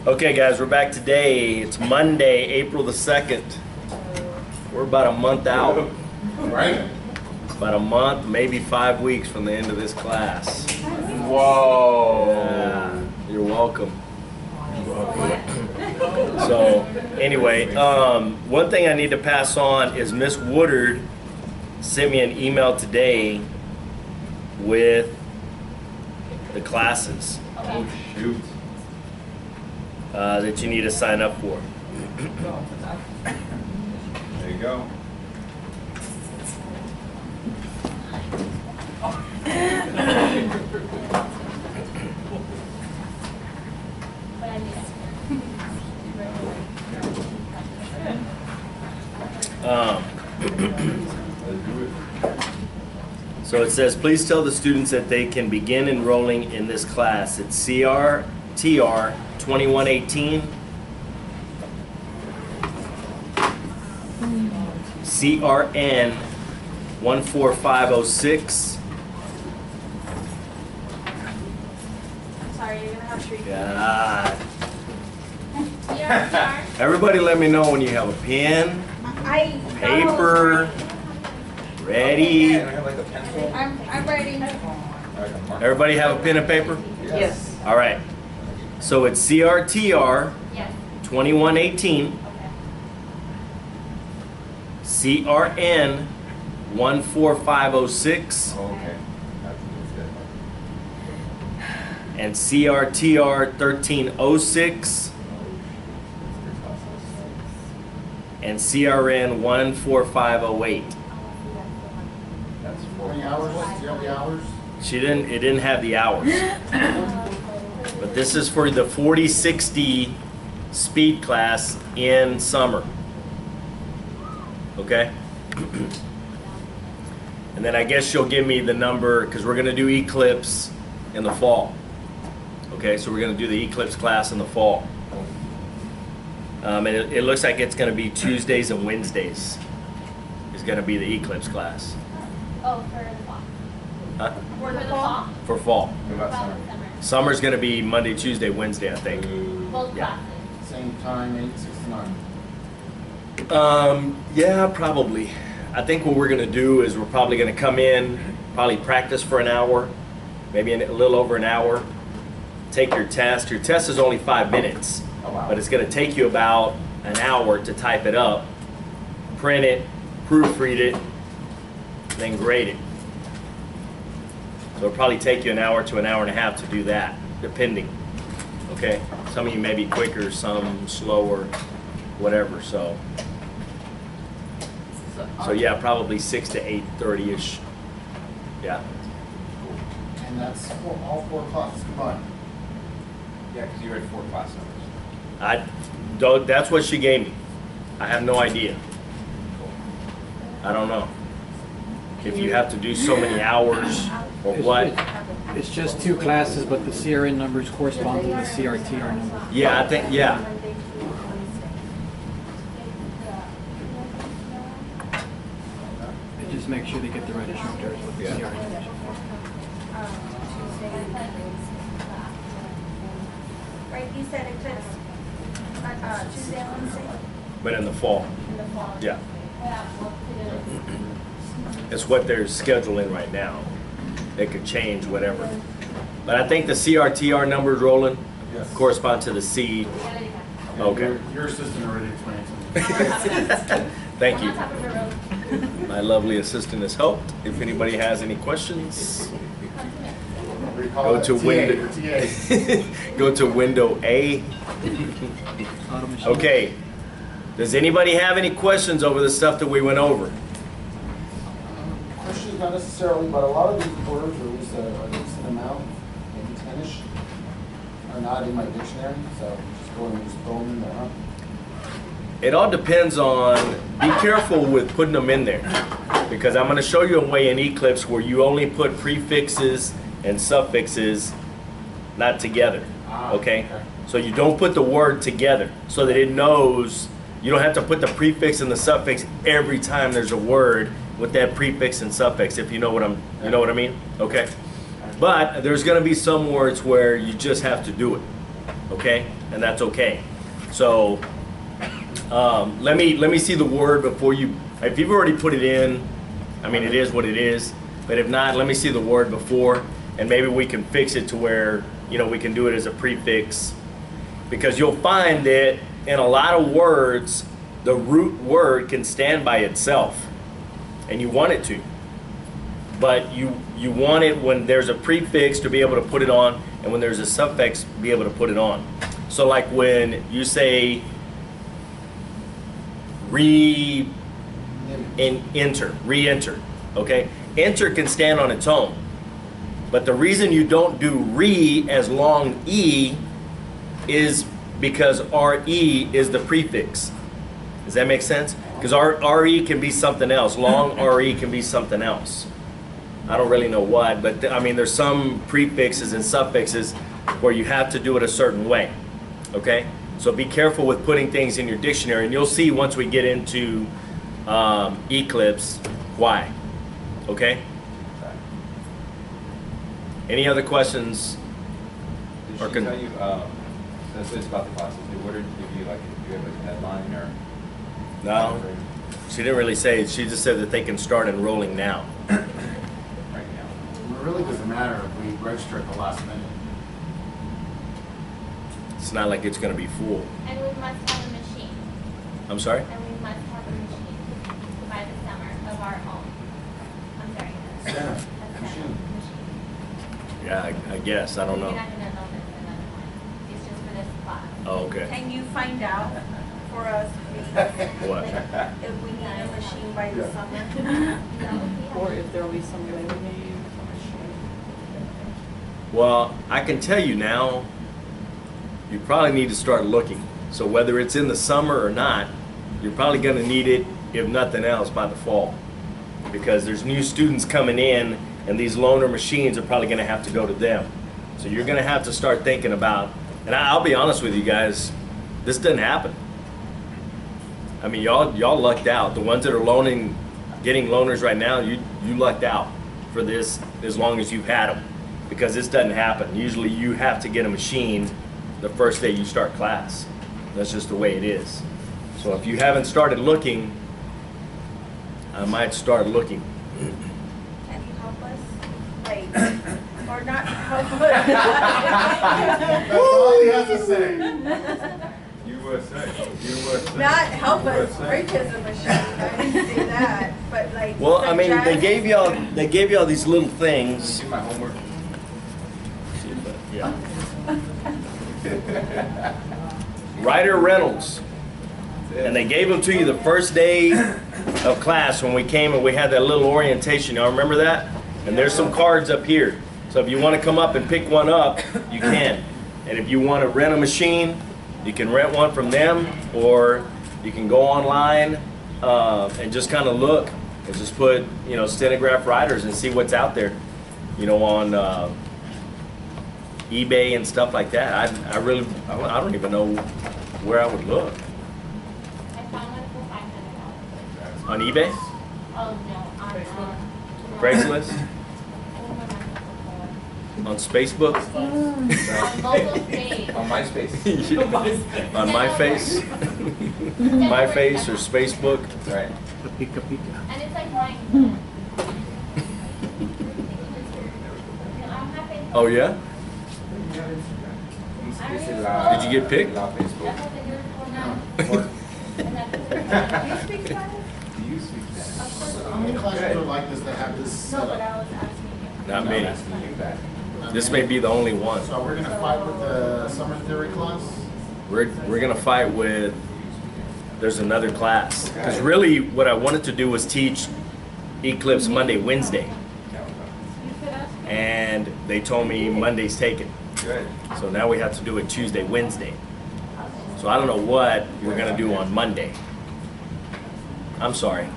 Okay guys, we're back today. It's Monday, April the 2nd. We're about a month out. Right? About a month, maybe 5 weeks from the end of this class. Whoa. Yeah, you're welcome. So anyway, one thing I need to pass on is Miss Woodard sent me an email today with the classes Oh shoot. that you need to sign up for. There you go. So it says, please tell the students that they can begin enrolling in this class. It's CRTR 2118, CRN 14506. Sorry, you're gonna have to repeat. God. Yeah, Everybody let me know when you have a pen, paper, ready. Can I have like a pencil? I'm ready. Everybody have a pen and paper? Yes. All right. So it's CRTR Yes. 2118, Okay. CRN 14506, Oh, okay. That's good. and CRTR 1306, and CRN 14508. That's How many hours? Do you have the hours? It didn't have the hours. But this is for the 4060 speed class in summer. Okay? And then I guess you'll give me the number, because we're going to do Eclipse in the fall. Okay, so we're going to do the Eclipse class in the fall. And it looks like it's going to be Tuesdays and Wednesdays is going to be the Eclipse class. Oh, for the fall. Huh? For the fall? For fall. What about Fall summer? and summer. Summer's going to be Monday, Tuesday, Wednesday, I think. Both Yeah. classes. Same time, 8, 6 to 9. Yeah, probably. I think what we're going to do is we're probably going to come in, probably practice for an hour, maybe a little over an hour. Take your test. Your test is only 5 minutes, Oh, wow. but it's going to take you about an hour to type it up, print it, proofread it, then grade it. So it'll probably take you an hour to an hour and a half to do that, depending. Okay? Some of you may be quicker, some slower, whatever. So yeah, probably 6 to 8:30ish. Yeah. And that's for all 4 classes combined. Yeah, because you read 4 class numbers. That's what she gave me. I have no idea. I don't know if you have to do so many hours or what. It's just 2 classes, but the CRN numbers correspond to the CRTR number. Yeah, I think, yeah. And just make sure they get the right instructors with the Yeah. CRN numbers. Right, you said Eclipse Tuesday and Wednesday But in the fall. in the fall. Yeah. It's what they're scheduling right now. It could change, whatever. But I think the CRTR numbers, Roland, Yes. correspond to the C. Okay. Your assistant already explained to me. Thank you. On top of the road. My lovely assistant has helped. If anybody has any questions, We call go it to TA, window. your TA. Go to window A. Auto machine. Okay. Does anybody have any questions over the stuff that we went over? Questions not necessarily, but a lot of these words, or at least a decent amount, maybe 10-ish, are not in my dictionary, so just go and just throw them in there, huh? It all depends on, be careful with putting them in there. Because I'm going to show you a way in Eclipse where you only put prefixes and suffixes not together. Okay? So you don't put the word together so that it knows. You don't have to put the prefix and the suffix every time there's a word with that prefix and suffix, if you know what I mean? Okay? But there's going to be some words where you just have to do it. Okay? and that's okay. So let me see the word before you. If you've already put it in, I mean, it is what it is. But if not, let me see the word before, and maybe we can fix it to where, you know, we can do it as a prefix. Because you'll find that in a lot of words, the root word can stand by itself, and you want it to. But you want it when there's a prefix to be able to put it on, and when there's a suffix, be able to put it on. So like when you say re-enter, okay? Enter can stand on its own. But the reason you don't do re as long E is because RE is the prefix. Does that make sense? Because RE can be something else. Long RE can be something else. I don't really know what, but I mean, there's some prefixes and suffixes where you have to do it a certain way. Okay? So be careful with putting things in your dictionary, and you'll see once we get into Eclipse why. Okay? Any other questions? Did she tell you, that's it's about the classes, what did give you, like, do you have a deadline or? No, she didn't really say. She just said that they can start enrolling now. Right now. It really doesn't matter if we register at the last minute. It's not like it's going to be full. And we must have a machine. I'm sorry? And we must have a machine by the summer of our own. I'm sorry. Yeah, That's machine. Yeah, I guess. I don't know. You're not gonna know this another one. It's just for this class. Oh, okay. Can you find out for us, please, What? if we need a machine by the summer? Or if there'll be some way we may use. Well, I can tell you now, you probably need to start looking. So whether it's in the summer or not, you're probably going to need it, if nothing else, by the fall. Because there's new students coming in, and these loaner machines are probably going to have to go to them. So you're going to have to start thinking about, and I'll be honest with you guys, this didn't happen. I mean, y'all lucked out. The ones that are getting loaners right now, you lucked out for this as long as you've had them. Because this doesn't happen. Usually you have to get a machine the first day you start class. That's just the way it is. So if you haven't started looking, I might start looking. Can you help us? Like, or not help us? That's all he has to say. USA. Not help us purchase a machine, I didn't say that, but like. Well, I mean, they suggest- gave y'all these little things. Do my homework. Yeah. Ryder Reynolds. And they gave them to you the first day of class when we came and we had that little orientation. Y'all remember that? And there's some cards up here. So if you want to come up and pick one up, you can. And if you want to rent a machine, you can rent one from them, or you can go online and just kind of look and just put, you know, stenograph riders and see what's out there, you know, on eBay and stuff like that. I don't even know where I would look. I found one for $500. On eBay? Oh, no, on Craigslist? On Facebook? On mobile page. On MySpace. On my face? My face or Facebook? Right. Pika pika. And it's like 9 minutes. Oh yeah? Did you get picked? Facebook. Do you speak Spanish? Do you speak Spanish? How many classes are like this that have this No, set but up? I was asking you. Not I'm many. asking you that. This may be the only one. So we're gonna fight with the summer theory class? We're gonna fight with. There's another class because really what I wanted to do was teach Eclipse Monday, Wednesday, and they told me Monday's taken. Good. So now we have to do it Tuesday, Wednesday. So I don't know what we're gonna do on Monday. I'm sorry.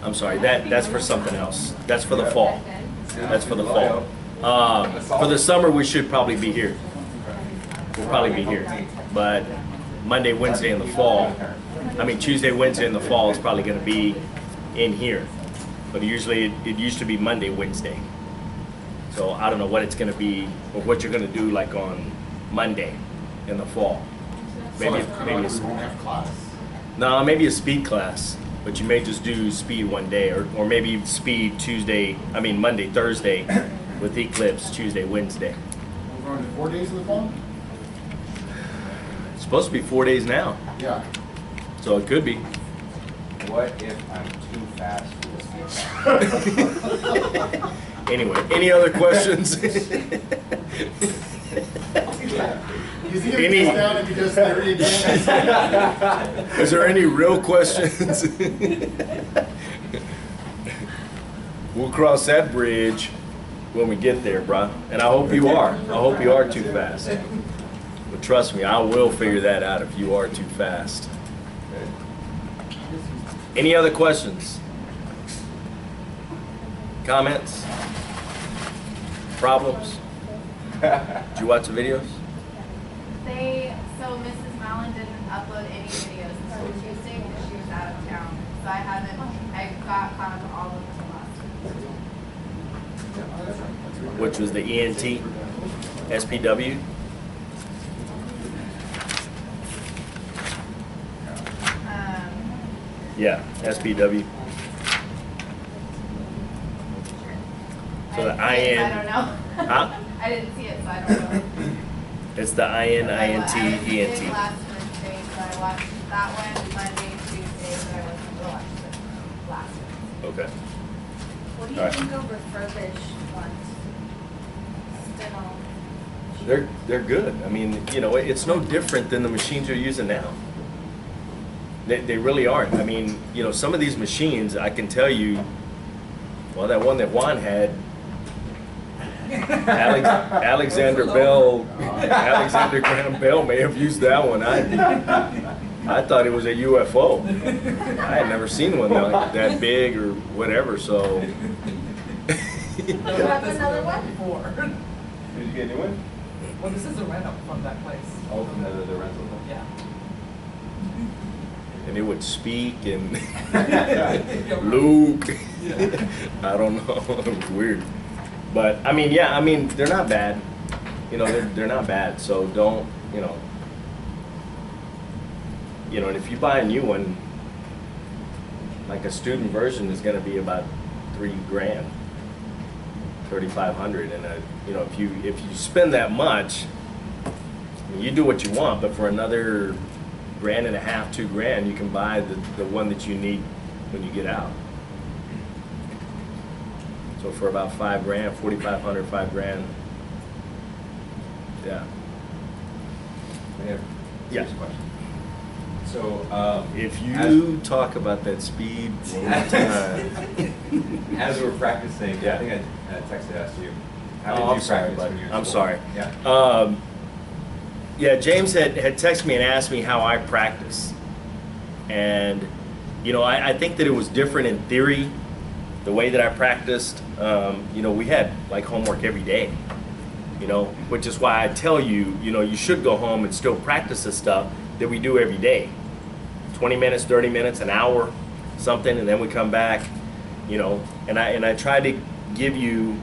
That's for something else. That's for the fall. That's for the fall. For the summer, we should probably be here. We'll probably be here. But Monday, Wednesday in the fall, I mean Tuesday, Wednesday in the fall is probably going to be in here. But usually it used to be Monday, Wednesday. So I don't know what it's going to be or what you're going to do like on Monday in the fall. So Maybe it's maybe we it's, won't have class. no, maybe a speed class, but you may just do speed one day, or maybe speed Monday, Thursday, with Eclipse Tuesday, Wednesday. We're going to 4 days in the fall? It's supposed to be 4 days now, Yeah. so it could be. What if I'm too fast for this? Anyway, any other questions? Is he gonna Any- get us down if he does 30 again? Is there any real questions? We'll cross that bridge when we get there, bruh. And I hope you are. I hope you are too fast. But trust me, I will figure that out if you are too fast. Any other questions? Comments? Problems? Did you watch the videos? So Mrs. Mallon didn't upload any videos until Tuesday because she was out of town. So I got caught up on all of them last week. Which was the ENT, SPW. Yeah, SPW. So the I IN, don't know. huh? I didn't see it, so I don't know. It's the IN, INT, I did ENT. last Wednesday, so I watched that one Monday, Tuesday, but I wasn't able to watch it last Wednesday. Okay. What do All right. think of refurbished ones? Still. They're good. I mean, you know, it's no different than the machines you're using now. They really aren't. I mean, you know, some of these machines, I can tell you, well, that one that Juan had, Alexander Graham Bell may have used that one. I thought it was a UFO. I had never seen one that big or whatever, so. Do you have another one? Did you get a new one? Well, this is a rent-up from that place. Oh, from the rental. Yeah. And it would speak and Luke. I don't know. It was weird. But I mean, yeah, I mean, they're not bad. You know, they're not bad. So don't, you know, and if you buy a new one, like a student version is going to be about $3,000, $3,500, and you know, if you spend that much, I mean, you do what you want, but for another $1.5, $2,000, you can buy the one that you need when you get out. So for about $5,000, $4,500, $5,000, yeah. I have a Yeah. serious question. So, If you talk about that speed one more time. as we're practicing, Yeah. I think I texted asked you. How Oh, did I'm you sorry, practice bud. when you were in I'm school? sorry. Yeah. Yeah, James had texted me and asked me how I practice. And, you know, I think that it was different in theory, the way that I practiced. You know, we had like homework every day, you know, which is why I tell you, you know, you should go home and still practice the stuff that we do every day. 20 minutes, 30 minutes, an hour, something, and then we come back, you know, and I try to give you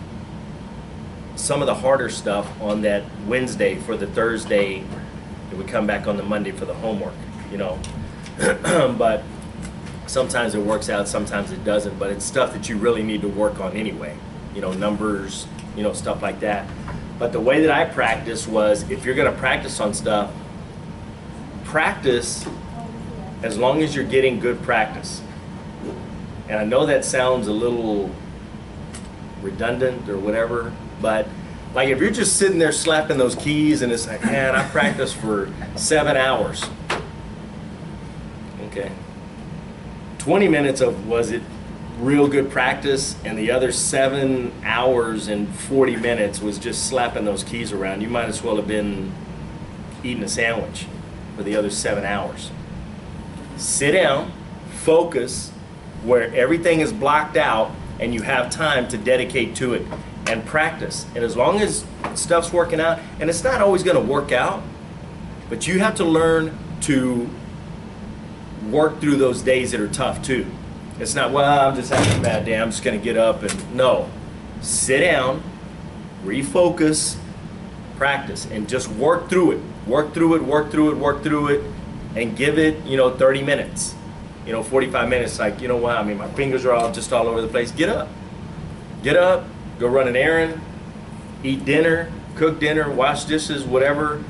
some of the harder stuff on that Wednesday for the Thursday, and we come back on the Monday for the homework, you know. But sometimes it works out, sometimes it doesn't, but it's stuff that you really need to work on anyway, you know, numbers, you know, stuff like that. But the way that I practice was, if you're going to practice on stuff, practice as long as you're getting good practice. And I know that sounds a little redundant or whatever, but like if you're just sitting there slapping those keys and it's like, man, I practiced for 7 hours. Okay. 20 minutes of was it real good practice, and the other 7 hours and 40 minutes was just slapping those keys around. You might as well have been eating a sandwich for the other 7 hours. Sit down, focus, where everything is blocked out and you have time to dedicate to it and practice. And as long as stuff's working out, and it's not always going to work out, but you have to learn to work through those days that are tough too. It's not, well, I'm just having a bad day, I'm just going to get up and no. Sit down, refocus, practice, and just work through it. Work through it, work through it, work through it, and give it, 30 minutes. 45 minutes, like, you know what, I mean, my fingers are all over the place. Get up, go run an errand, eat dinner, cook dinner, wash dishes, whatever,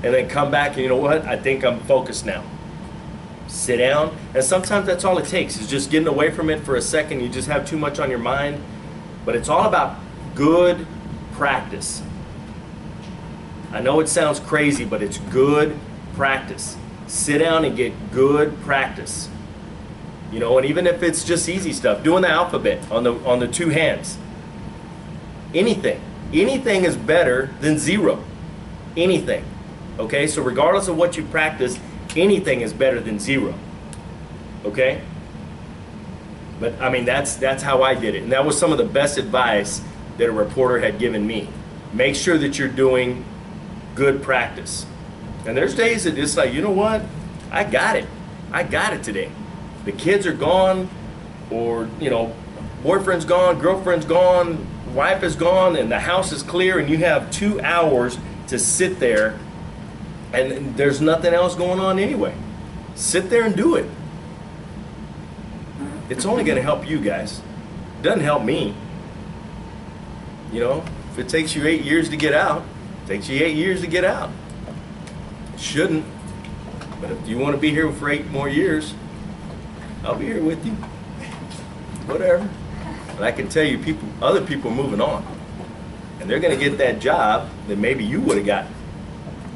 and then come back and you know what, I think I'm focused now. Sit down, and sometimes that's all it takes, is just getting away from it for a second. You just have too much on your mind, but it's all about good practice. I know it sounds crazy, but it's good practice. Sit down and get good practice. And even if it's just easy stuff, doing the alphabet on the two hands. Anything is better than zero. Anything. Okay, so regardless of what you practice, anything is better than zero. Okay? But I mean, that's how I did it. And that was some of the best advice that a reporter had given me. Make sure that you're doing good practice. And there's days that it's like, you know what? I got it today. The kids are gone, or, boyfriend's gone, girlfriend's gone, wife is gone, and the house is clear, and you have 2 hours to sit there, and there's nothing else going on anyway. Sit there and do it. It's only going to help you guys. It doesn't help me. If it takes you 8 years to get out, it takes you 8 years to get out. It shouldn't. But if you want to be here for 8 more years, I'll be here with you. Whatever. But I can tell you, other people are moving on. And they're going to get that job that maybe you would have gotten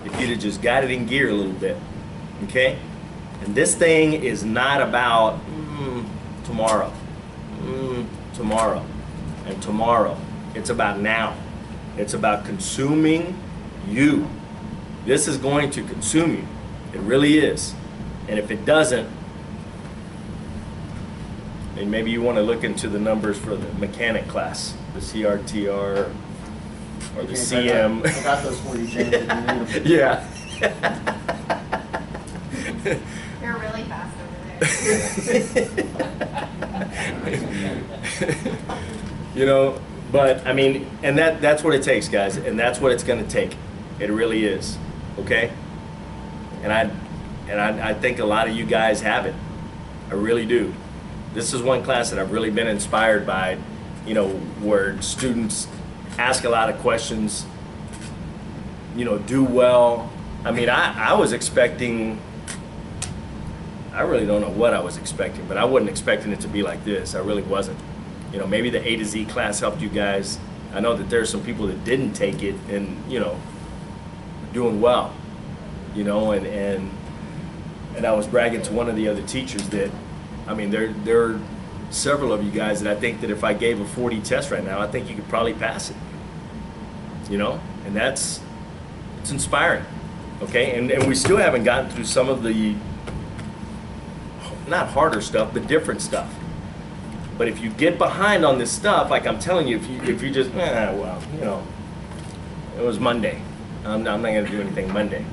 if you'd have just got it in gear a little bit. Okay? And this thing is not about tomorrow. Tomorrow. And tomorrow. It's about now. It's about consuming you. This is going to consume you. It really is. And if it doesn't, then maybe you want to look into the numbers for the mechanic class, the CRTR or the CM. I got those for you, James, if you need them. Yeah. You're really fast over there. But I mean, and that's what it takes, guys, and that's what it's going to take. It really is. Okay? And I think a lot of you guys have it. I really do. This is one class that I've really been inspired by, where students ask a lot of questions, do well. I mean, I was expecting, I really don't know what I was expecting, but I wasn't expecting it to be like this. I really wasn't. Maybe the A to Z class helped you guys. I know that there's some people that didn't take it and, doing well, and I was bragging to one of the other teachers that, I mean, there are several of you guys that I think that if I gave a 40 test right now, I think you could probably pass it, and it's inspiring, okay? And we still haven't gotten through some of the, not harder stuff, but different stuff. But if you get behind on this stuff, like I'm telling you, if you just, it was Monday. I'm not going to do anything Monday.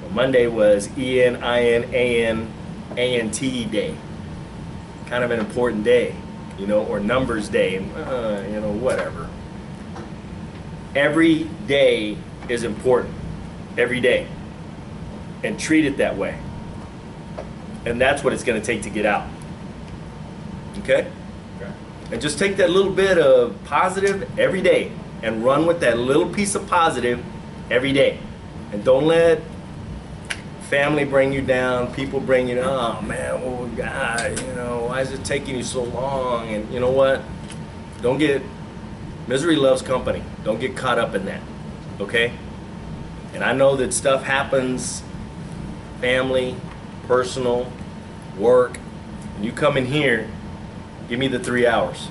Well, Monday was EN, IN, AN, ANT day. Kind of an important day, or numbers day, whatever. Every day is important. Every day. And treat it that way. And that's what it's going to take to get out. Okay? And just take that little bit of positive every day and run with that little piece of positive every day. And don't let family bring you down, people bring you down. Oh man, oh God, why is it taking you so long? And you know what? Misery loves company. Don't get caught up in that. Okay? And I know that stuff happens, family, personal, work. And you come in here, give me the 3 hours.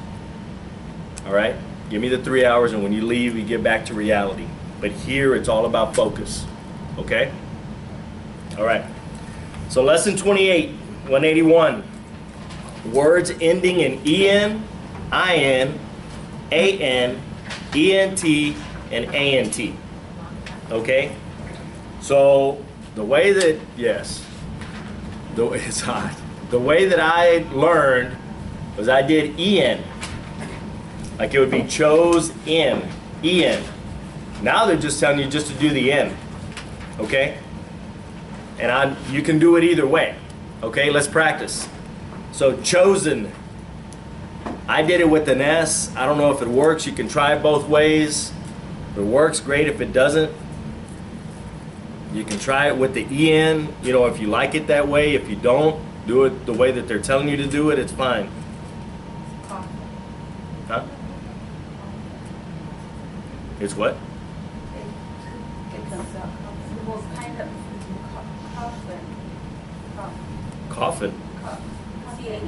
All right? Give me the 3 hours, and when you leave, you get back to reality. But here, it's all about focus. Okay? All right. So lesson 28, 181. Words ending in EN, IN, AN, ENT, and ANT. Okay? So the way that, it's hot. The way that I learned was I did EN. Like it would be chose in, EN. Now they're just telling you just to do the N, okay? And you can do it either way, okay? Let's practice. So chosen, I did it with an S. I don't know if it works. You can try it both ways. If it works, great. If it doesn't, you can try it with the EN, you know, if you like it that way. If you don't, do it the way that they're telling you to do it, it's fine. Huh? It's what? Well, kind of Coffin. CHOUGH.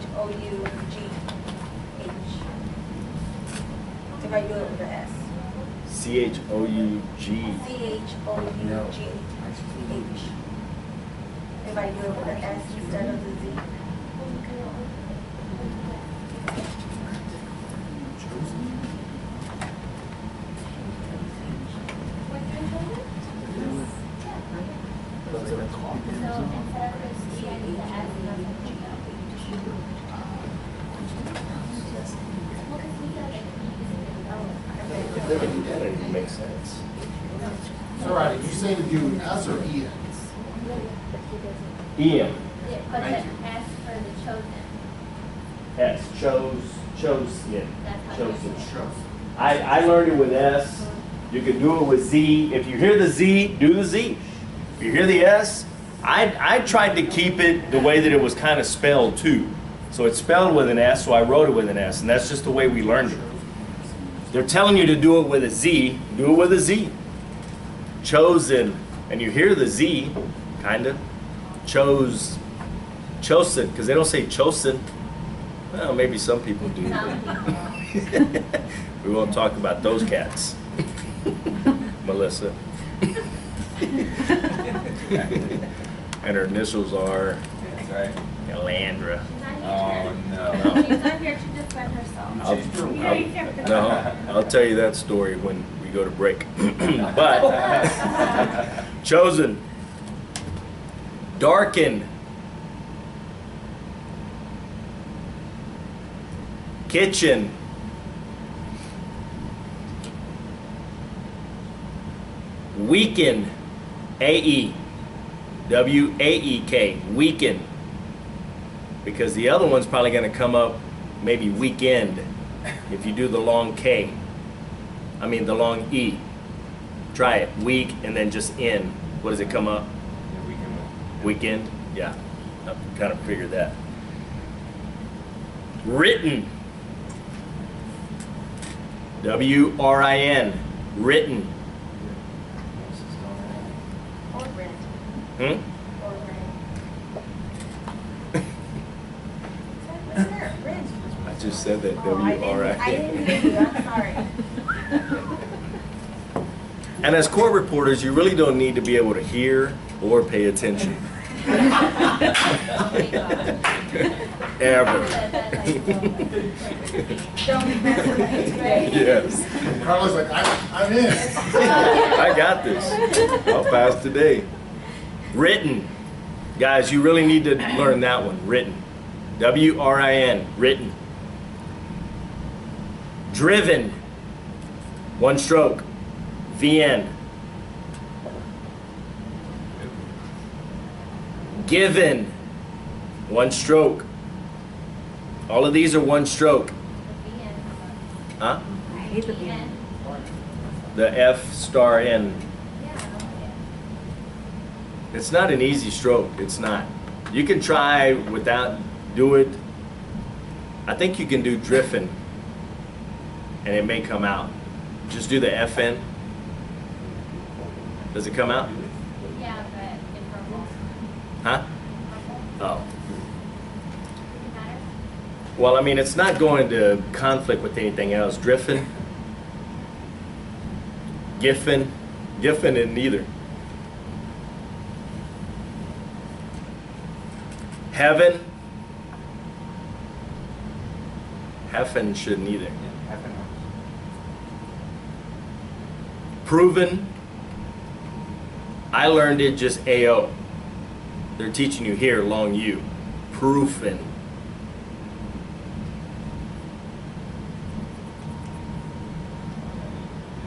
If I do it with an S. CHOUG. CHOUGH. If I do it with an S instead of the Z. That doesn't even make sense. So, all right, you say to do S or EN? EN. But the S for the chosen. S. Chose. Yeah. That's how Chosen. Sure. I learned it with S. You can do it with Z. If you hear the Z, do the Z. If you hear the S, I tried to keep it the way that it was kind of spelled too. So it's spelled with an S, so I wrote it with an S, and that's just the way we learned it. They're telling you to do it with a Z, do it with a Z. Chosen, and you hear the Z, kind of. Chosen, because they don't say chosen. Well, maybe some people do. We won't talk about those cats. Melissa. And her initials are That's right. Elandra. Oh, no. She's not here to defend herself. No, I'll tell you that story when we go to break. But, chosen, darken, kitchen, weaken, A-E-W-A-E-K, weaken. Because the other one's probably going to come up maybe weekend if you do the long K. I mean the long E. Try it. Week and then just in. What does it come up? Yeah, we can. Weekend? Yeah. I kind of figured that. Written. W-R-I-N. Written. Or red. Hmm? Or red. Red. I just said that. Oh, I W-R-I-N. didn't hear you, I'm sorry. And as court reporters, you really don't need to be able to hear or pay attention. Ever. Don't mess with me. Yes. Carla's like, I'm in. I got this. I'll pass today. Written. Guys, you really need to learn that one. Written. W-R-I-N. Written. Driven. One stroke. V-N. Given. One stroke. All of these are one stroke. Huh? I hate the end. The F star N. It's not an easy stroke. It's not. You can try without, do it. I think you can do driffin and it may come out. Just do the FN. Does it come out? Yeah, but in purple. Huh? Oh. Does it matter? Well, I mean, it's not going to conflict with anything else. Driffin. Giffen. Giffen isn't either. Heaven. Heffen shouldn't either. Yeah, half an hour. Proven. I learned it just AO. They're teaching you here, long U. Proofing.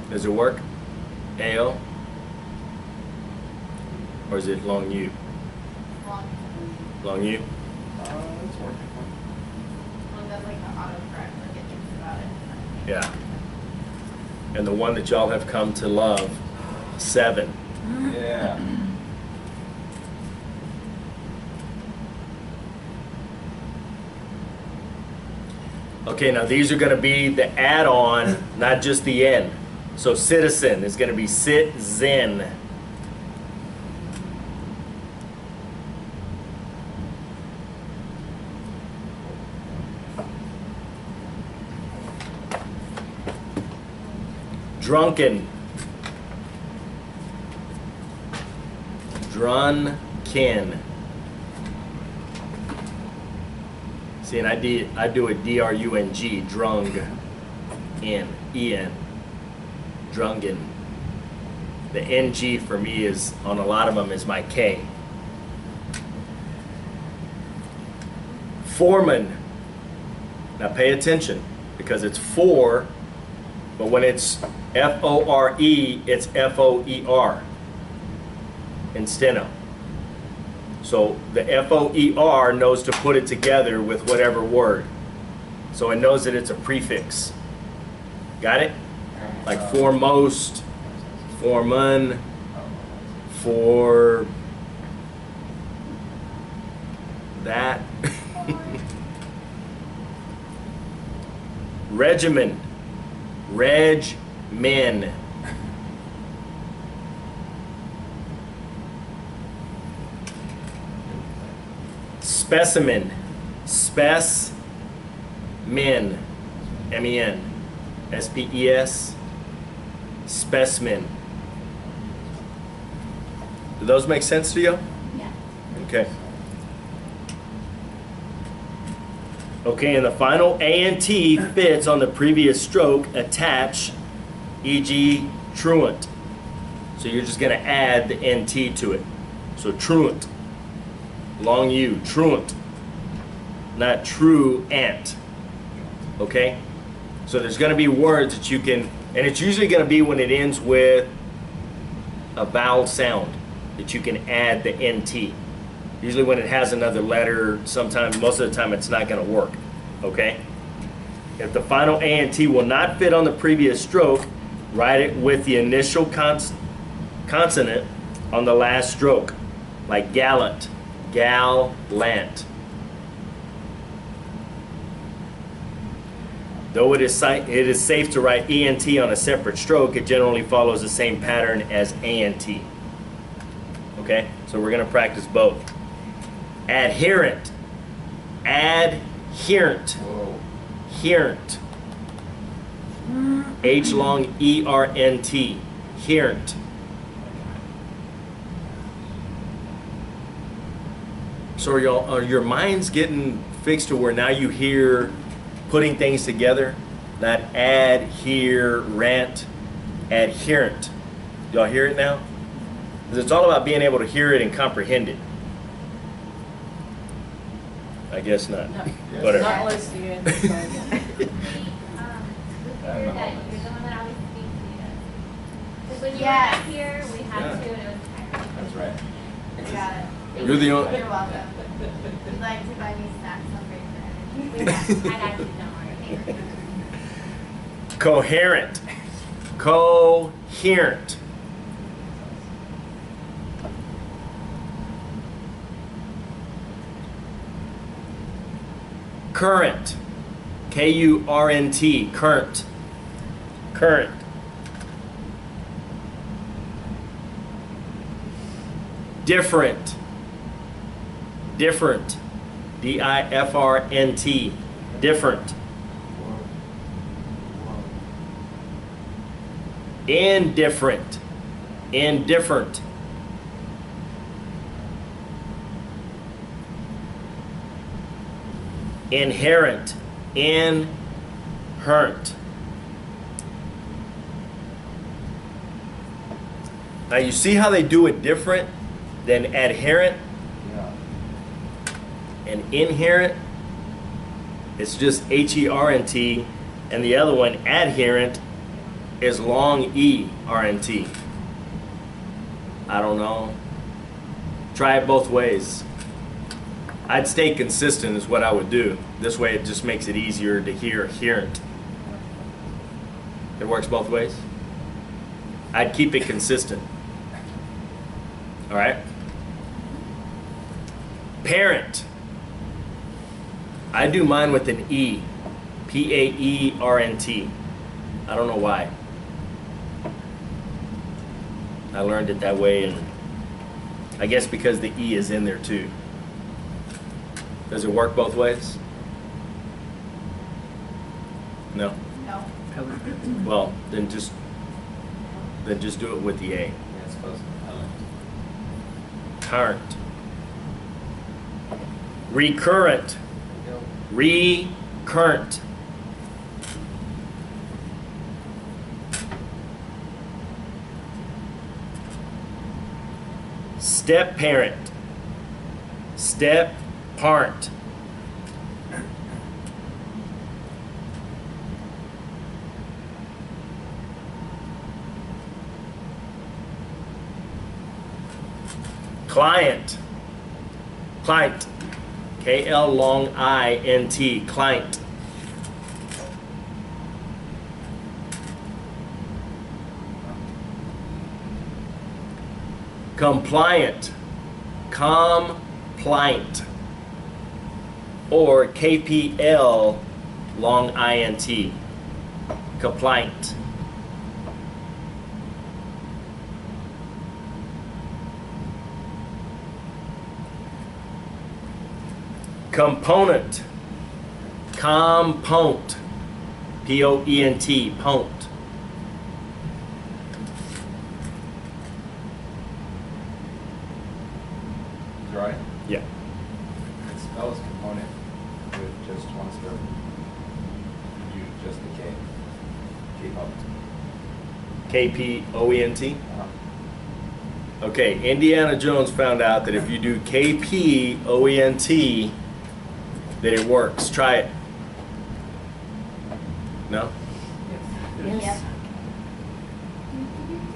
Does it work? AL? Or is it long U? Long. Long U? It's working. One does like the autocorrect, like it thinks about it. Yeah. And the one that y'all have come to love, 7. Yeah. Okay, now these are going to be the add-on, not just the N. So citizen is going to be sit-zen. Drunken. Drunken. See, and I do it D-R-U-N-G, drung, N-E-N, drungen. The N-G for me is, on a lot of them, is my K. Foreman. Now pay attention, because it's for, but when it's F-O-R-E, it's F-O-E-R in steno. So the F-O-E-R knows to put it together with whatever word. So it knows that it's a prefix. Got it? Like foremost, foreman, for that. Regimen. Reg-men. Specimen. Spes-men. M-E-N. S-P-E-S. Specimen. Do those make sense to you? Yeah. Okay. Okay, and the final A and T fits on the previous stroke, attach, e.g. truant. So you're just going to add the NT to it. So truant. Long U, truant. Not true ant. Okay? So there's going to be words that you can, and it's usually going to be when it ends with a vowel sound that you can add the NT. Usually when it has another letter, sometimes, most of the time, it's not going to work. Okay? If the final A and T will not fit on the previous stroke, write it with the initial consonant on the last stroke, like gallant, gallant. Though it is safe to write ENT on a separate stroke, it generally follows the same pattern as ANT. Okay? So we're going to practice both. Adherent. Adherent. Whoa. Herent. H long E-R-N-T. Herent. So are your minds getting fixed to where now you hear putting things together? Not adherent, adherent. Y'all hear it now? Because it's all about being able to hear it and comprehend it. I guess not. No. Whatever. Not listening in. We hear that you're the one that always speaks to us. Because when you were Yes. not here, we had Yeah. to, and it was tiring. That's right. Got it. You're the only. You're welcome. You'd like to buy me snacks on break for energy? I got you, don't worry. Coherent. Coherent. Current. K-U-R-N-T. Current. Current. Different. Different. D-I-F-R-N-T. Different. Indifferent. Indifferent. Inherent. Inherent. Now you see how they do it different than adherent Yeah. and inherent? It's just H-E-R-N-T, and the other one, adherent, is long E-R-N-T. I don't know. Try it both ways. I'd stay consistent is what I would do. This way it just makes it easier to hear hearant. It works both ways. I'd keep it consistent. All right? Parent. I do mine with an E. P-A-E-R-N-T. I don't know why. I learned it that way, and I guess because the E is in there too. Does it work both ways? No? No. Well, then just do it with the A. Yeah, it's supposed to. Current. Recurrent. Recurrent. Step parent. Step parent. Client. Client. K-L long I-N-T. Client. Compliant. Compliant. Or KPL long I-N-T. Compliant. Component. Component. P-O-E-N-T. Pont. Is that right? Yeah. It spells component with just one stroke. You just the K. K-pop. K-P-O-E-N-T. Uh-huh. Okay, Indiana Jones found out that if you do K-P-O-E-N-T, that it works. Try it. No? Yes.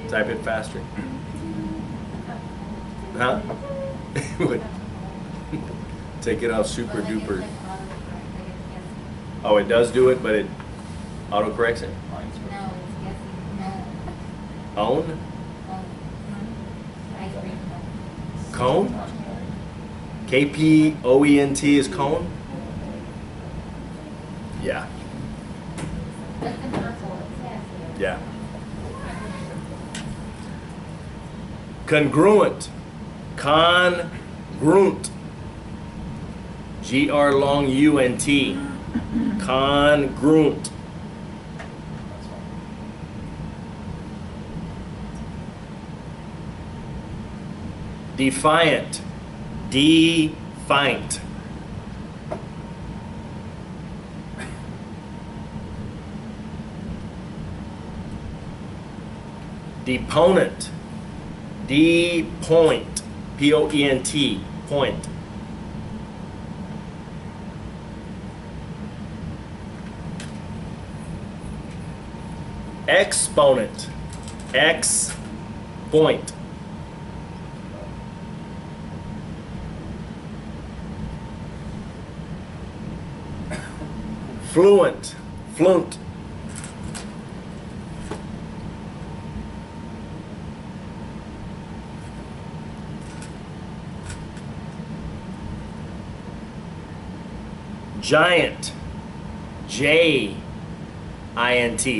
Type it faster. Huh? What? Take it off super duper. Oh, it does do it, but it autocorrects it. Mine's supposed No, to. it's guessing, no. Own? Ice cream cone. Cone? K-P-O-E-N-T is cone? Yeah. That's the purple, it says here. Yeah. Congruent. Congruent. G-R long U-N-T. Congruent. That's fine. Defiant. Defiant. Deponent. D-point. P-O-E-N-T. Point. Exponent. X-point. Fluent. Fluent. Giant. J-I-N-T.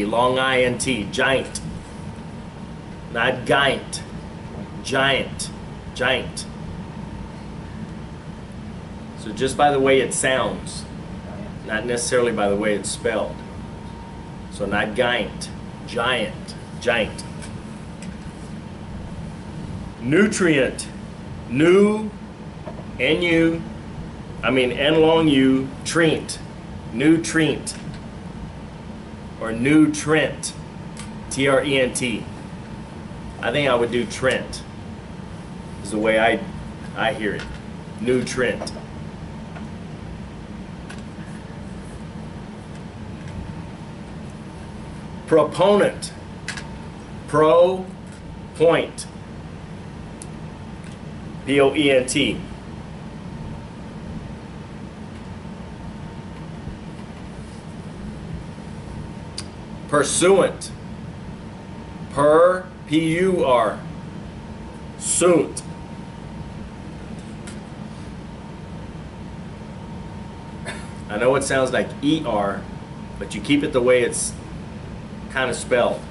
Long I-N-T. Giant. Not giant. Giant. Giant. So just by the way it sounds, not necessarily by the way it's spelled. So not giant. Giant. Giant. Nutrient. New. N-U. N long U, trient, nutrient, or nutrient, T-R-E-N-T. I think I would do Trent, is the way I hear it, nutrient. Proponent, pro, point, P-O-E-N-T. Pursuant. P-U-R. Sunt. I know it sounds like E-R, but you keep it the way it's kind of spelled.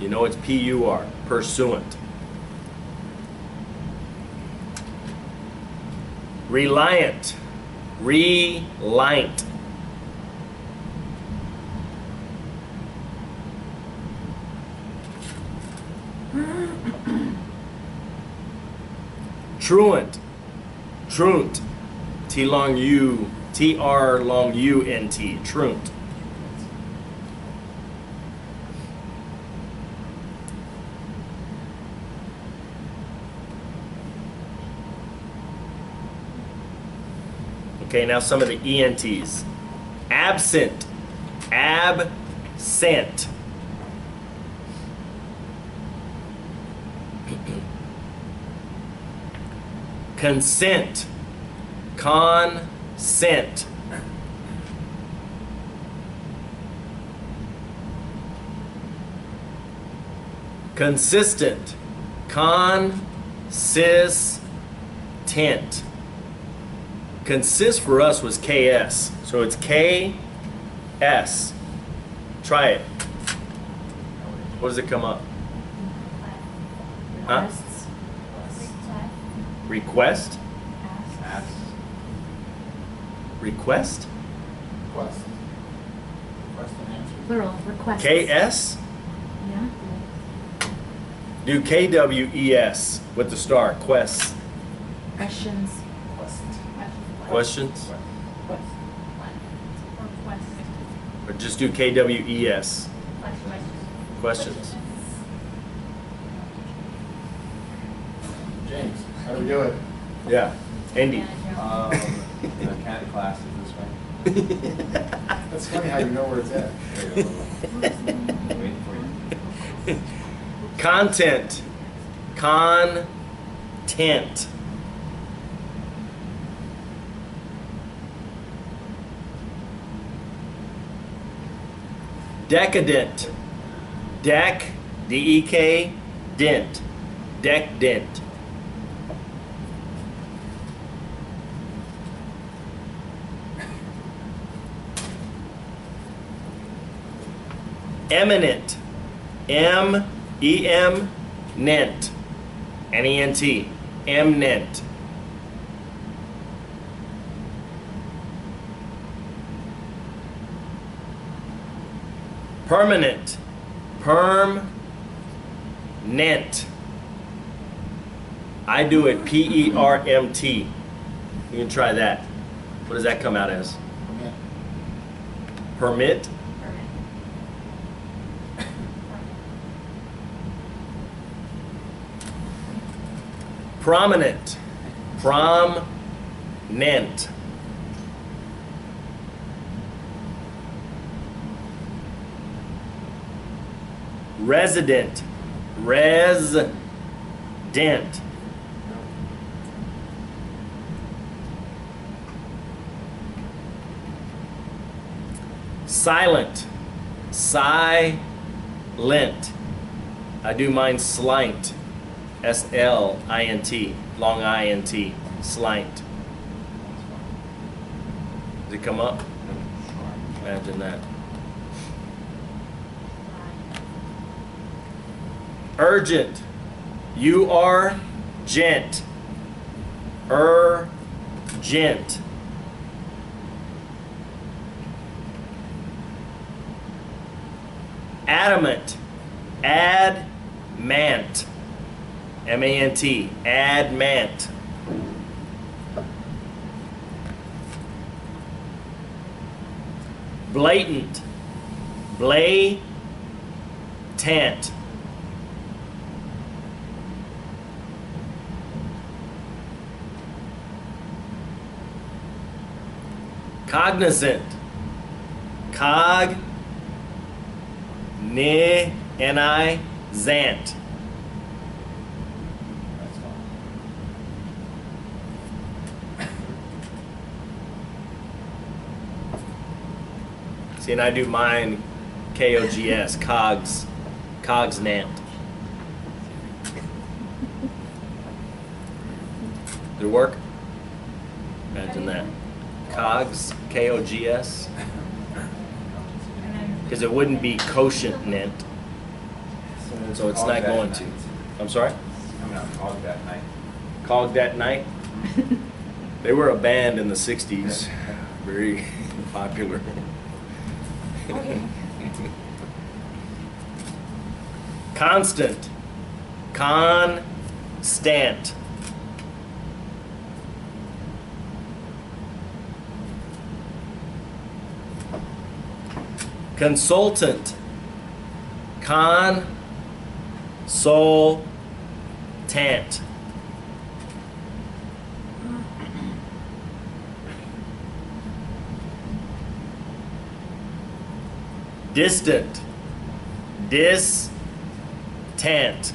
You know it's P-U-R. Pursuant. Reliant. Reliant. Truant. Truant. T long U. T-R long U-N-T. Truant. Okay, now some of the ENTs. Absent. Absent. Consent. Consent. Consistent. Consistent. Consist for us was KS. So it's KS. Try it. What does it come up? Huh? Request? Ask. Request? Request. Request and answer. Plural, request. KS? Yeah. Do KWES with the star. Quest. Questions. Questions? Or quest. Or just do KWES. Questions. James, how do we do it? Yeah. Andy. The Canada class is this way. That's funny how you know where it's at. Waiting for you. Content. Content. Decadent. Dec. D-E-K. Dent. Decadent. Eminent. M-E-M. Nent. N-E-N-T. Eminent. Permanent. Perm-nent. I do it P-E-R-M-T. You can try that. What does that come out as? Permit? Prominent. Prominent. Resident. Resident. Silent. Silent. I do mine slight. S-L-I-N-T. Long I-N-T. Slight. Does it come up? Imagine that. Urgent. U-R-gent. Urgent. Adamant. Admant. M-A-N-T. Admant. Blatant. Blatant. Cognizant. N-I-Zant. See, and I do mine KOGS, cogsnant. Did it work? Imagine that. Cogs, KOGS. Because it wouldn't be quotient nant. So it's not going to. I'm sorry? Coming out Cog that night. Cog that night. They were a band in the 60s. Very popular. Constant. Constant. Consultant. Consultant. Distant. Distant.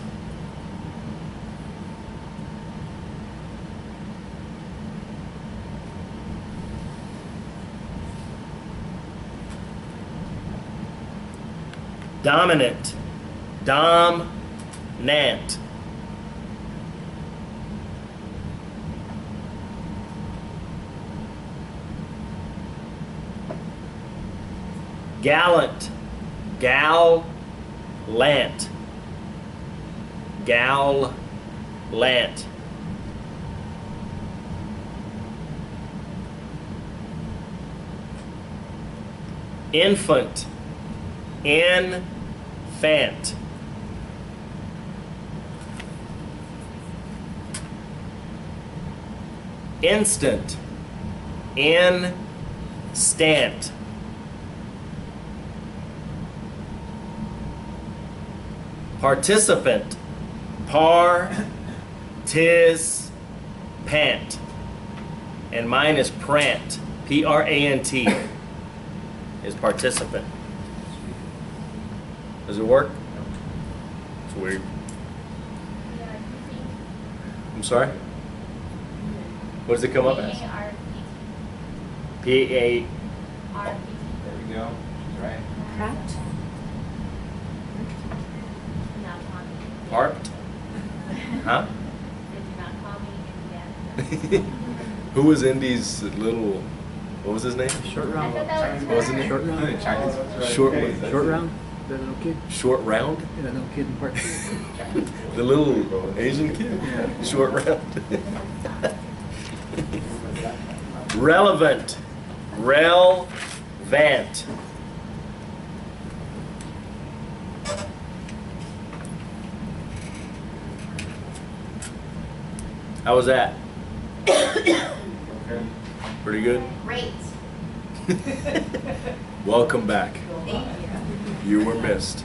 Dominant. Dominant. Gallant. Gallant. Gallant. Infant. Infant. Instant. Instant. Participant. Participant. And mine is prant. P-R-A-N-T is participant. Does it work? It's weird. I'm sorry? What does it come up as? P-A... There we go. She's right. Correct. Harped? Huh? Did you not call me Indiana? Who was Indy's little... What was his name? Short I round. thought that was What was his name? Short round. Chinese ones, right? Short Okay, one. that's Short it. round. That little kid. Short round? Yeah, that little kid in part two. The little Asian kid? Yeah. Short round. Relevant. Relevant. How was that? Pretty good? Great. Welcome back. Thank you. You were missed.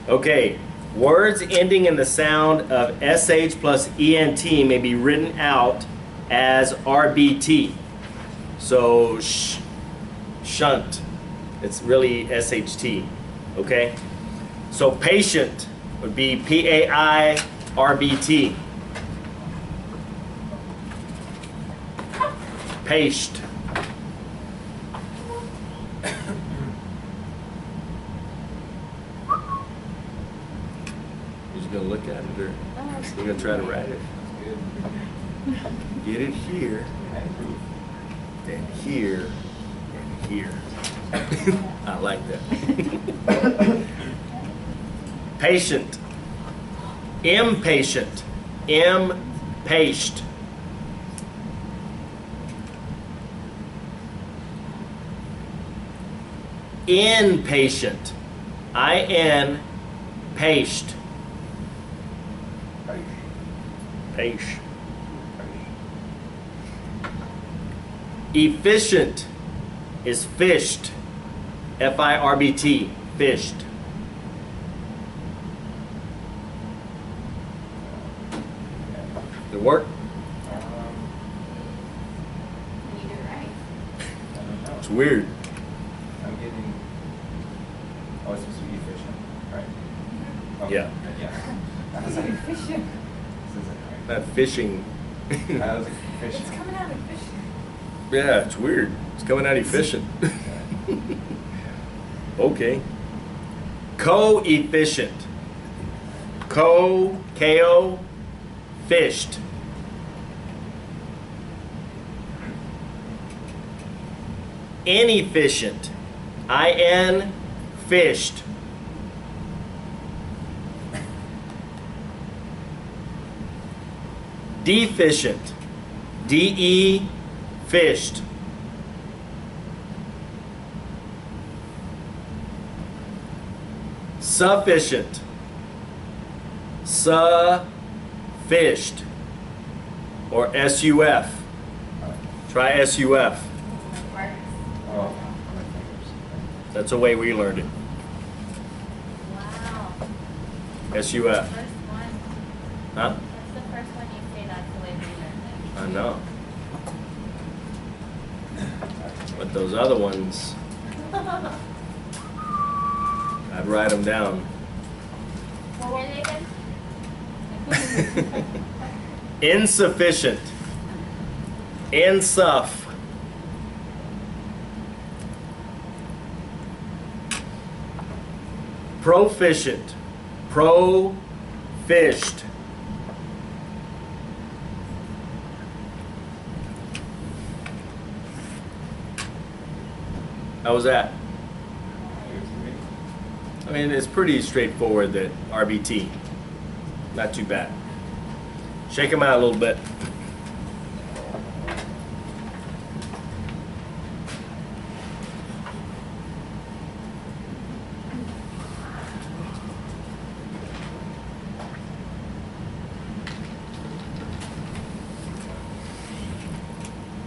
Okay, words ending in the sound of SH plus ENT may be written out as RBT. So, shunt. It's really SHT. Okay? So, patient would be PAIRBT. Paste. You're just gonna look at it, or you're gonna try to write it? Get it here, and here, and here. I like that. Patient. Impatient. Impatient. Inpatient. I-N, patient. Patient. Efficient is fished. F-I-R-B-T, fished. Did it work? You did it right. It's weird. I'm getting. Oh, it's supposed to be efficient, right? Okay. Yeah. Yeah. I was like, efficient. This isn't right. Not fishing. I was like, efficient. It's coming out efficient. Yeah, it's weird. It's coming out efficient. Okay. Coefficient. Ko, fished. Inefficient. In, fished. Deficient. De, fished. Sufficient. Fished. Or SUF. Try SUF. Oh, my fingers. That's the way we learned it. Wow. SUF. First one. Huh? That's the first one you say that's the way we learned it. I know. But those other ones, I'd write them down. What were they again? Insufficient. Insuf. Proficient. Pro-fished. How was that? I mean, it's pretty straightforward, that RBT. Not too bad. Shake them out a little bit.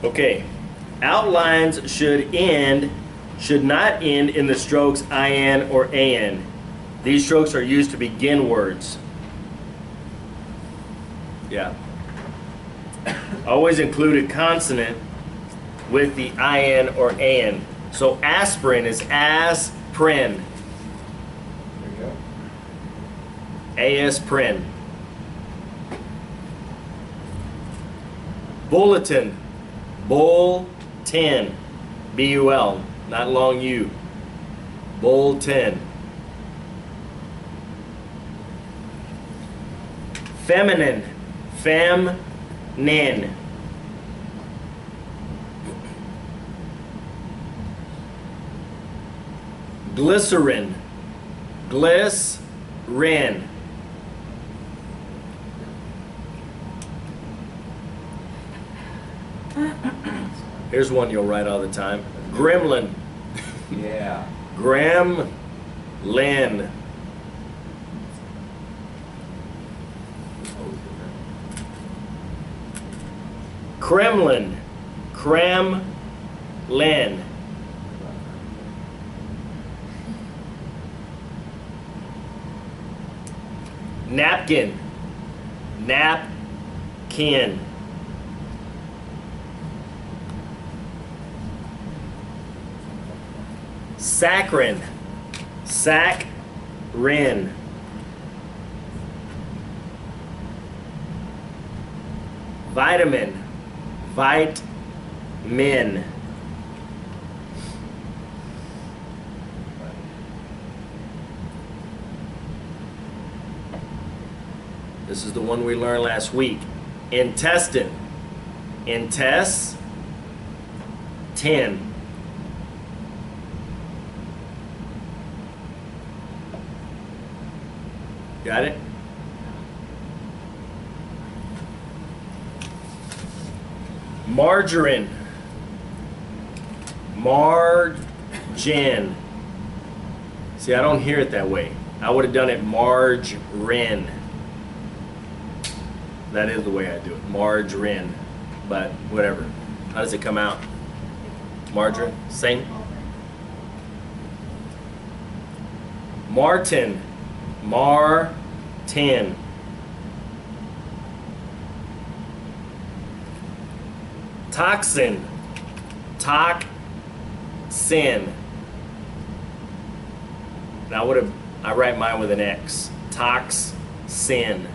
Okay. Outlines should not end in the strokes IN or AN. These strokes are used to begin words. Yeah. Always include a consonant with the IN or AN. So aspirin is aspirin. There you go. Aspirin. Bulletin. Bull-tin. B-U-L. Not long U. Bull-tin. Feminine. Fem-nin. Glycerin. Glycerin. Here's one you'll write all the time. Gremlin. Yeah. Gremlin. Kremlin. Kremlin. Napkin. Napkin. Saccharin. Saccharin. Vitamin. Vitamin. This is the one we learned last week. Intestine. Intestine. Got it? Margarine. Margin. See, I don't hear it that way. I would have done it margarine. That is the way I do it. Margarine. But whatever. How does it come out? Margarine? Same? Martin. Martin. Toxin. Toxin. Now I write mine with an X. Toxin.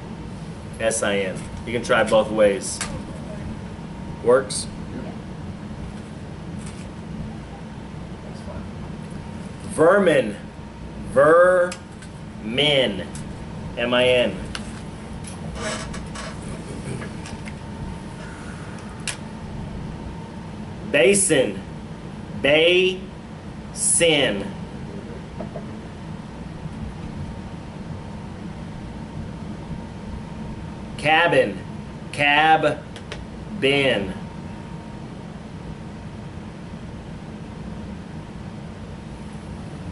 S-I-N. You can try both ways. Works? That's fine. Vermin. Vermin. M-I-N. Basin. Bay-sin. Cabin. Cab-bin.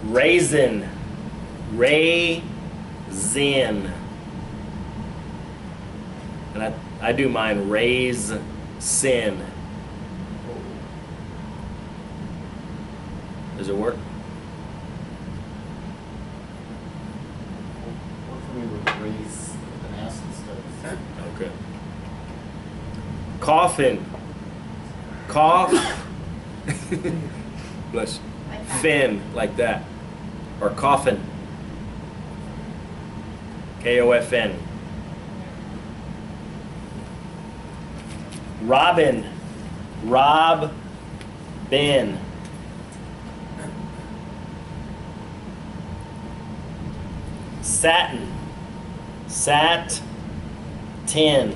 Raisin. Raisin. And I do mine raise sin. Does it work? Work for me with raise an S instead. Okay. Coffin. Cough. Bless you. Like that. Fin, like that. Or coffin. K-O-F-N. Robin. Rob. Ben. Satin. Sat. Tin.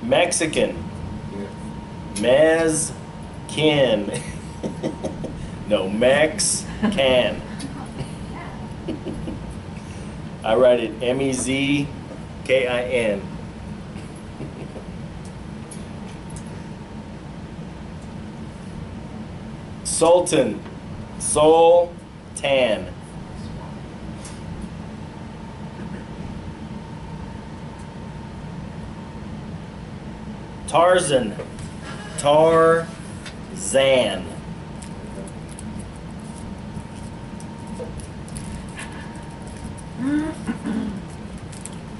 Mexican. Mez-kin. No, Mex-can. I write it M-E-Z-K-I-N. Sultan. Sultan. Tarzan. Tarzan.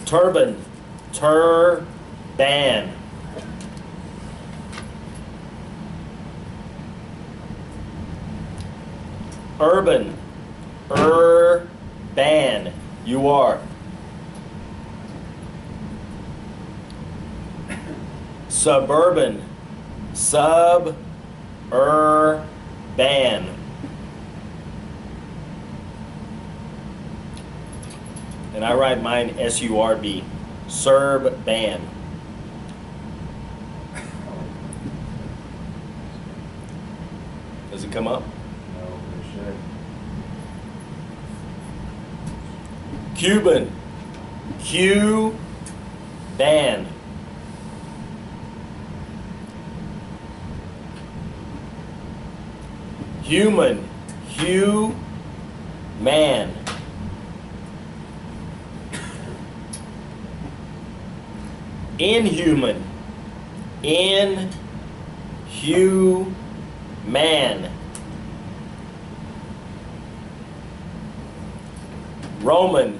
Turban. Turban. Urban. Urban. You are. Suburban. Suburban. And I write mine S-U-R-B. Serb-ban. Does it come up? No, it should. Cuban. Q-ban. Human. Hugh-man. Inhuman. Inhuman. Roman.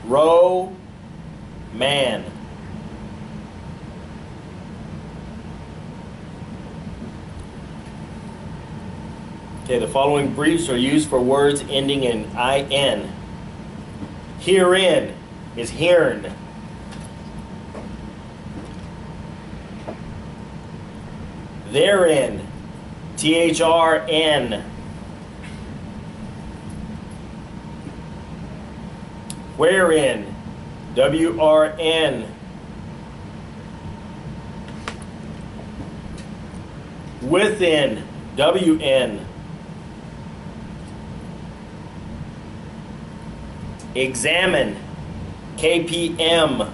Row-man. Okay, the following briefs are used for words ending in IN. Herein is hearn. Therein, THRN. Wherein, WRN. Within, WN. Examine, KPM.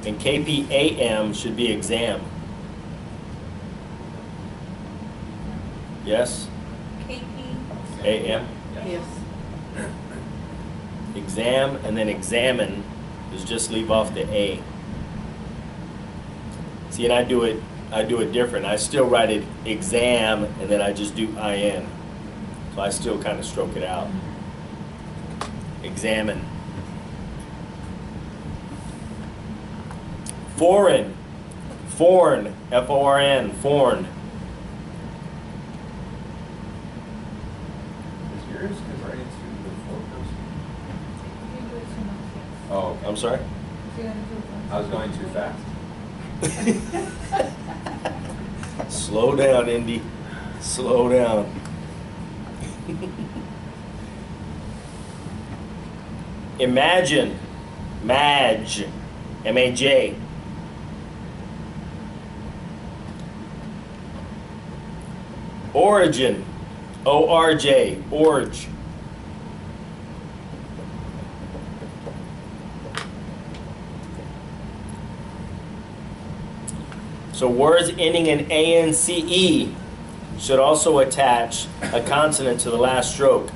And KPAM should be exam. Yes? KP. AM? Yes. Exam and then examine is just leave off the A. See, and I do it different. I still write it exam and then I just do IN. So I still kind of stroke it out. Examine. Foreign. Foreign. F-O-R-N. Foreign. Is yours? Because Oh, okay. I'm sorry? I was going too fast. Slow down, Indy. Slow down. Imagine. Maj. M-A-J. Origin. O-R-J. Org. So words ending in A-N-C-E should also attach a consonant to the last stroke.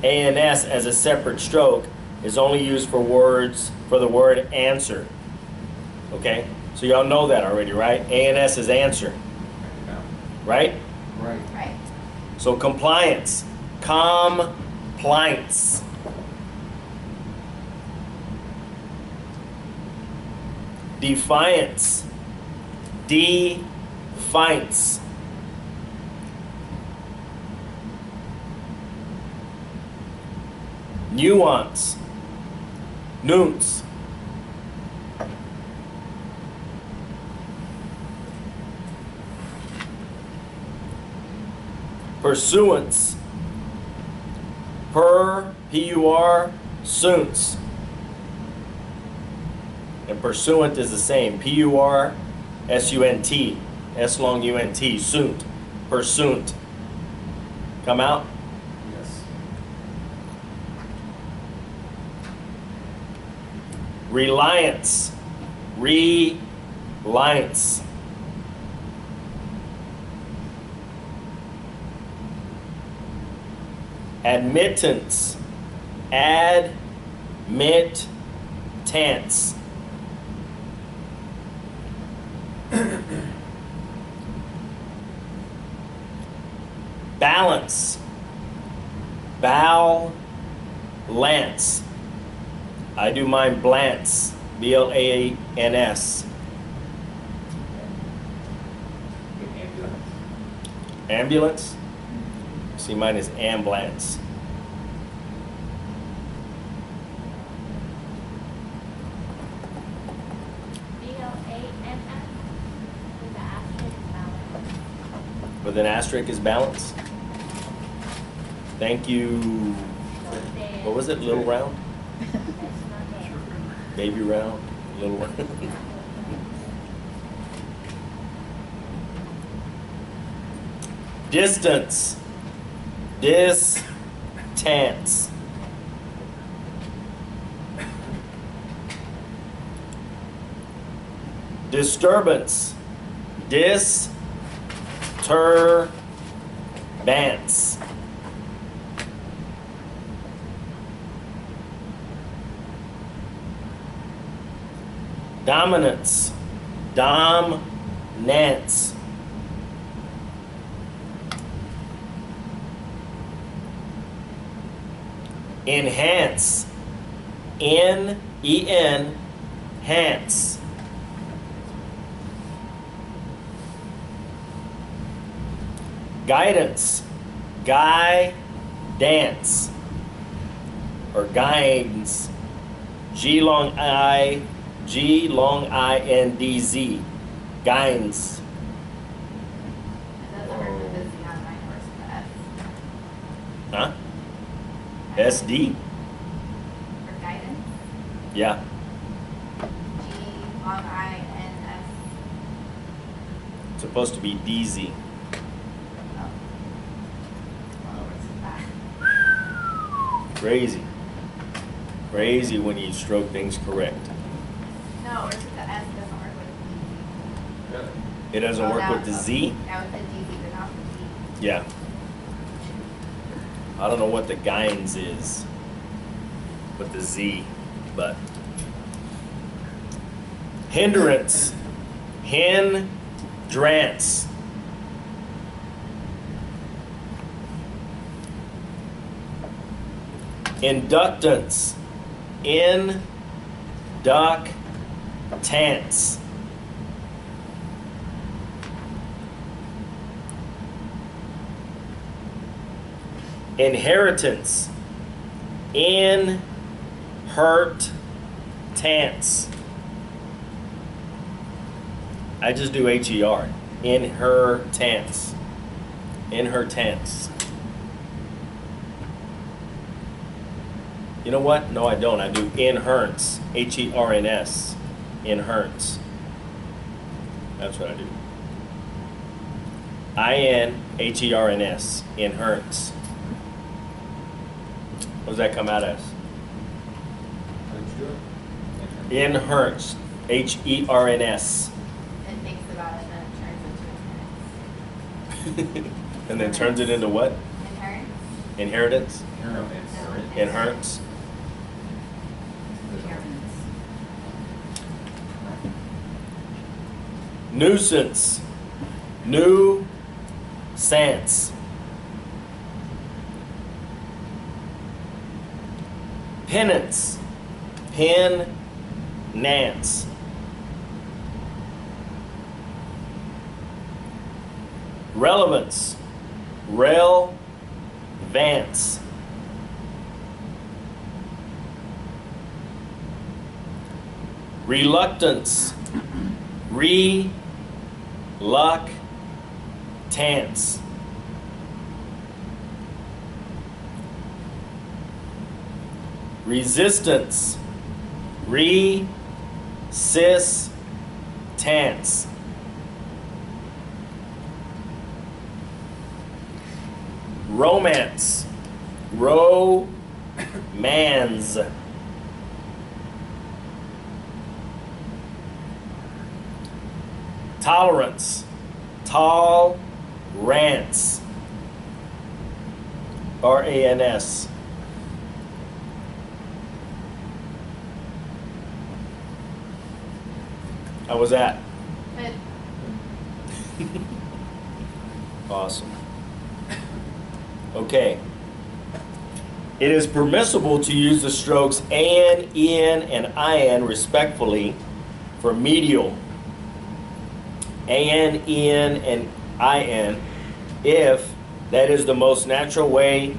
A-N-S as a separate stroke is only used for words for the word answer. Okay? So y'all know that already, right? A-N-S is answer. Right? Right. Right. So compliance. Compliance. Defiance. Defiance. Nuance. Nuance. Pursuance. P-U-R, suance. And pursuant is the same. P-U-R-S-U-N-T. S long U-N-T. Suant. Pursuant. Come out? Yes. Reliance. Reliance. Admittance. Admittance. Balance. Balance. I do mine blance. B-L-A-N-S. Ambulance? See, mine is ambulance. B-L-A-N-S with the asterisk balance. With an asterisk is balance. Thank you. What was it? Little round? It's not there. Baby round? Little round? Distance. Distance. Disturbance. Disturbance. Dominance. Dominance. Enhance. N-E-N. Hance. Guidance. Guidance. Or guidance. G long I N D Z. Guidance. It doesn't work with this on mine, it works with the S. Huh? SD? For guidance, Yeah. G long I N S. It's supposed to be DZ. Oh. Well, it works with that. Crazy. Crazy when you stroke things correct. No, it works with the S, it doesn't work with the Really? It doesn't Oh, work now with the it's- Z? Now it's a DZ, but not the Z. Yeah. I don't know what the guidance is with the Z, but. Hindrance. Hindrance. Inductance. Inductance. Inheritance. Inheritance. Tance. I just do H-E-R. Inheritance. Inheritance. You know what? No, I don't. I do inherence. H-E-R-N-S. Inherence. That's what I do. I-N-H-E-R-N-S. Inherence. What does that come out as? How did you do it? Inherence. H-E-R-N-S. And thinks about it, then it turns into And then turns it into what? inherent. Inheritance? No, Inherence? Nuisance. New-sance. Penance. Pen-nance. Relevance. Rel-vance. Reluctance. Reluctance. Resistance. Resistance. Romance. Romance. Tolerance. Tolerance. R-A-N-S. How was that? But Awesome. Okay. It is permissible to use the strokes an, in, and in respectfully for medial. An, in, and in if that is the most natural way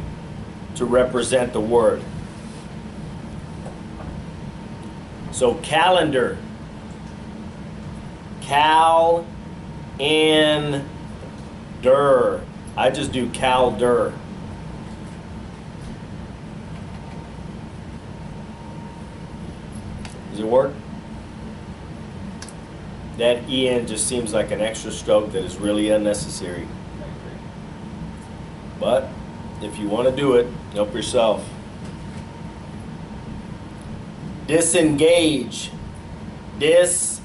to represent the word. So calendar. Cal, in, der. I just do calder. Does it work? That en just seems like an extra stroke that is really unnecessary. But if you want to do it, help yourself. Disengage. Disengage.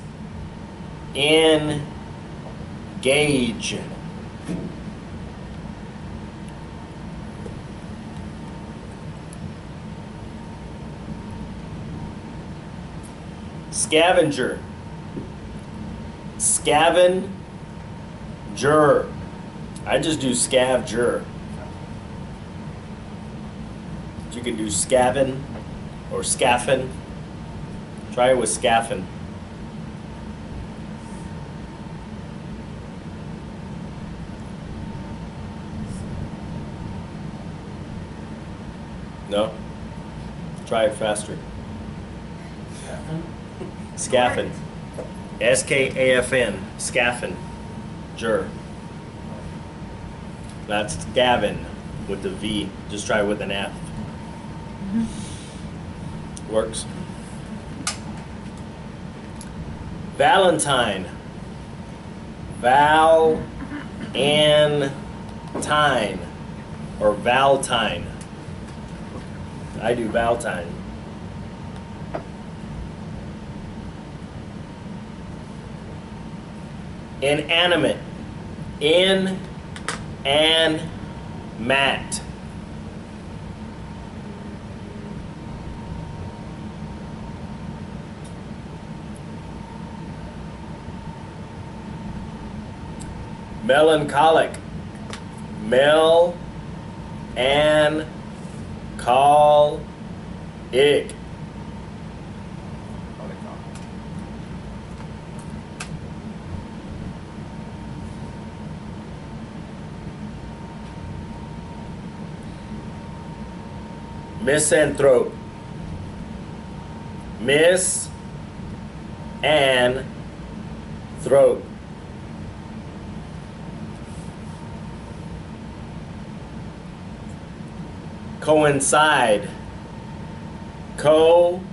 Scavenger. Scavenger. I just do scavenger. You can do scavin or scaffin. Try it with scaffin. No? Try it faster. Scaffin. S-K-A-F-N. Scaffin. Jur. That's Gavin with the V. Just try it with an F. Works. Valentine. Val-and-tine. Or Valtine. I do Valtine. Inanimate. In and mat. Melancholic. Mel and call it. Misanthrope. Miss and throat. Coincide. Co-in-side.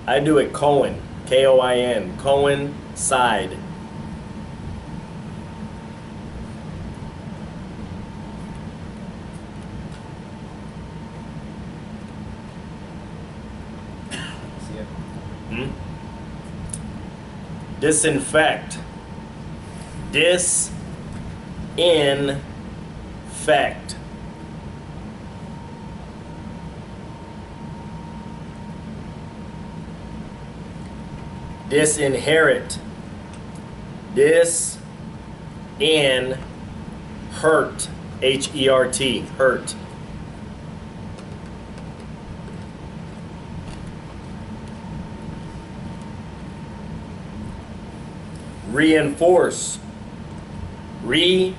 I do it Cohen. K-O-I-N. Coincide. See it? Disinfect. Disinfect. Disinherit. Hurt. H-E-R-T. Hurt. Reinforce. Reinforce.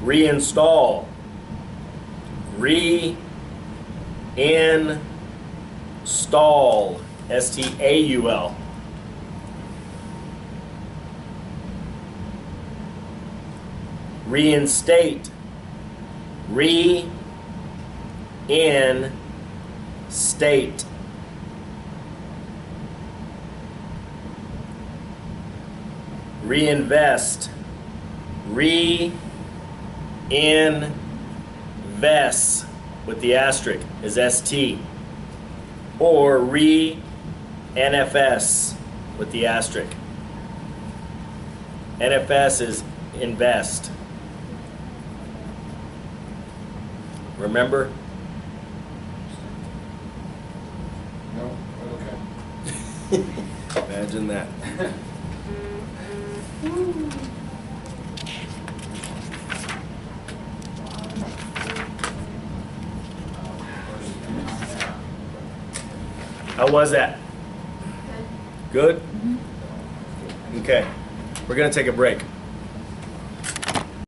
Reinstall. Reinstall. S-T-A-U-L. Reinstate. Reinstate. Reinvest. Reinvest with the asterisk is ST. Or NFS with the asterisk. NFS is invest. Remember? No? Okay. Imagine that. How was that? Good? Okay. We're going to take a break.